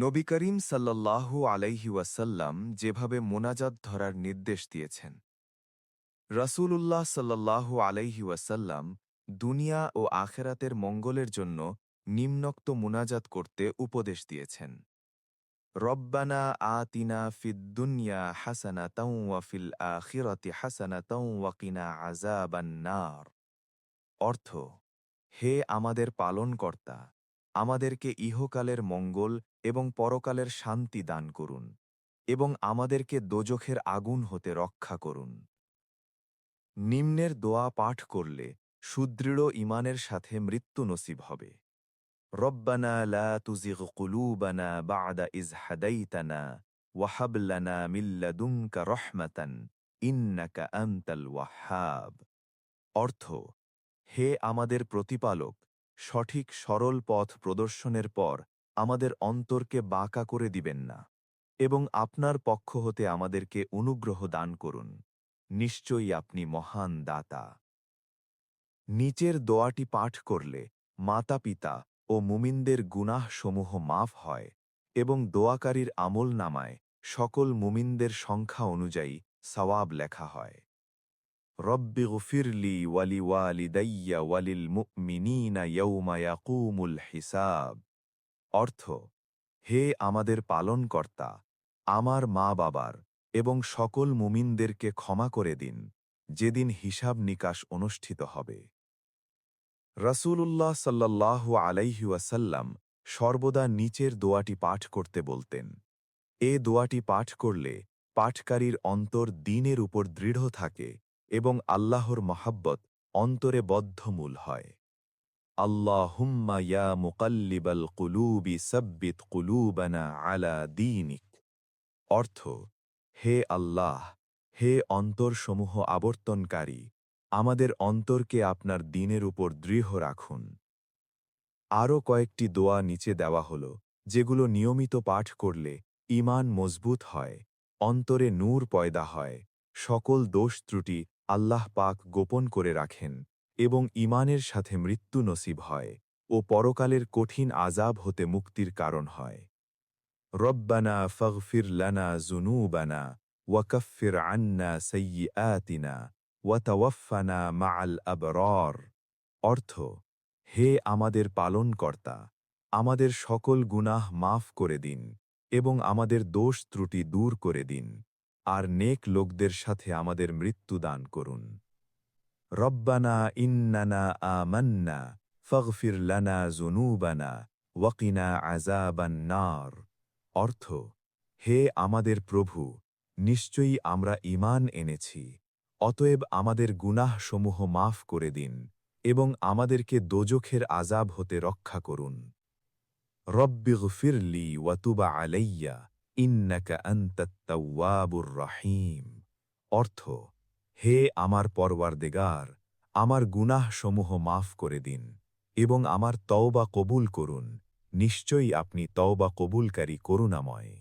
নবী করিম সাল্লাল্লাহু আলাইহি ওয়াসাল্লাম যেভাবে মোনাজাত ধরার নির্দেশ দিয়েছেন, রাসূলুল্লাহ সাল্লাল্লাহু আলাইহি ওয়াসাল্লাম দুনিয়া ও আখেরাতের মঙ্গলের জন্য নিম্নোক্ত মুনাজাত করতে উপদেশ দিয়েছেন। রব্বানা আতিনা ফিদ দুনিয়া হাসানাতাও ওয়া ফিল আখিরাতি হাসানাতাও ওয়া কিনা আযাবান নার। অর্থ: হে আমাদের পালনকর্তা, আমাদেরকে ইহকালের মঙ্গল এবং পরকালের শান্তি দান করুন, এবং আমাদেরকে দোজখের আগুন হতে রক্ষা করুন। নিম্নের দোয়া পাঠ করলে সুদৃঢ় ঈমানের সাথে মৃত্যু নসিব হবে। রব্বানা লা তুজিগ কুলুবানা বা'দা ইজ হাদাইতানা ওয়া হাব লানা মিন লাদুনকা রাহমাতান ইন্নাকা আনতাল ওয়াহ্হাব। অর্থ: হে আমাদের প্রতিপালক, সঠিক সরল পথ প্রদর্শনের পর আমাদের অন্তরকে বাঁকা করে দিবেন না, এবং আপনার পক্ষ হতে আমাদেরকে অনুগ্রহ দান করুন। নিশ্চয়ই আপনি মহান দাতা। নিচের দোয়াটি পাঠ করলে মাতা পিতা ও মুমিনদের গুনাহসমূহ মাফ হয়, এবং দোয়াকারীর আমলনামায় সকল মুমিনদের সংখ্যা অনুযায়ী সওয়াব লেখা হয়। রব্বিগফিরলি ওয়ালিওয়ালিদাইয়া ওয়ালিল মুমিনিনা ইয়াউমা ইয়াকুমুল হিসাব। অর্থ: হে আমাদের পালনকর্তা, আমার মা বাবার এবং সকল মুমিনদেরকে ক্ষমা করে দিন, যেদিন হিসাব নিকাশ অনুষ্ঠিত হবে। রাসূলুল্লাহ সাল্লাল্লাহু আলাইহি ওয়াসাল্লাম সর্বদা নিচের দোয়াটি পাঠ করতে বলতেন। এ দোয়াটি পাঠ করলে পাঠকারীর অন্তর দ্বীনের উপর দৃঢ় থাকে এবং আল্লাহর মহাব্বত অন্তরে বদ্ধমূল হয়। আল্লাহুম্মা ইয়া মুকাল্লিবাল কুলুবি সাব্বিত কুলুবানা আলা দীনিক। অর্থ: হে আল্লাহ, হে অন্তরসমূহ আবর্তনকারী, আমাদের অন্তরকে আপনার দ্বীনের উপর দৃঢ় রাখুন। আরও কয়েকটি দোয়া নিচে দেওয়া হল, যেগুলো নিয়মিত পাঠ করলে ঈমান মজবুত হয়, অন্তরে নূর পয়দা হয়, সকল দোষ ত্রুটি আল্লাহ পাক গোপন করে রাখেন, এবং ঈমানের সাথে মৃত্যু নসিব হয় ও পরকালের কঠিন আযাব হতে মুক্তির কারণ হয়। রব্বানা ফাগফির লানা যুনুবানা ওয়াকাফির আন্না সাইয়্যাতিনা ওয়া তাওয়াফফানা মা'আল আবরার। অর্থ: হে আমাদের পালনকর্তা, আমাদের সকল গুনাহ মাফ করে দিন এবং আমাদের দোষ ত্রুটি দূর করে দিন, আর নেক লোকদের সাথে আমাদের মৃত্যু দান করুন। রব্বানা ইন্নানা আমান্না ফাগফির লানা যুনুবানা ওয়া কিনা আযাবান নার। অর্থ: হে আমাদের প্রভু, নিশ্চয়ই আমরা ঈমান এনেছি, অতএব আমাদের গুনাহসমূহ মাফ করে দিন এবং আমাদেরকে দোজখের আযাব হতে রক্ষা করুন। রব্বিগফিরলি ওয়া তুব আলাইয়া ইন্নাকা আনতাত তাওয়াবুর রহিম। অর্থ: হে আমার পরওয়ারদিগার, আমার গুনাহসমূহ মাফ করে দিন এবং আমার তওবা কবুল করুন, নিশ্চয়ই আপনি তওবা কবুলকারী করুণাময়।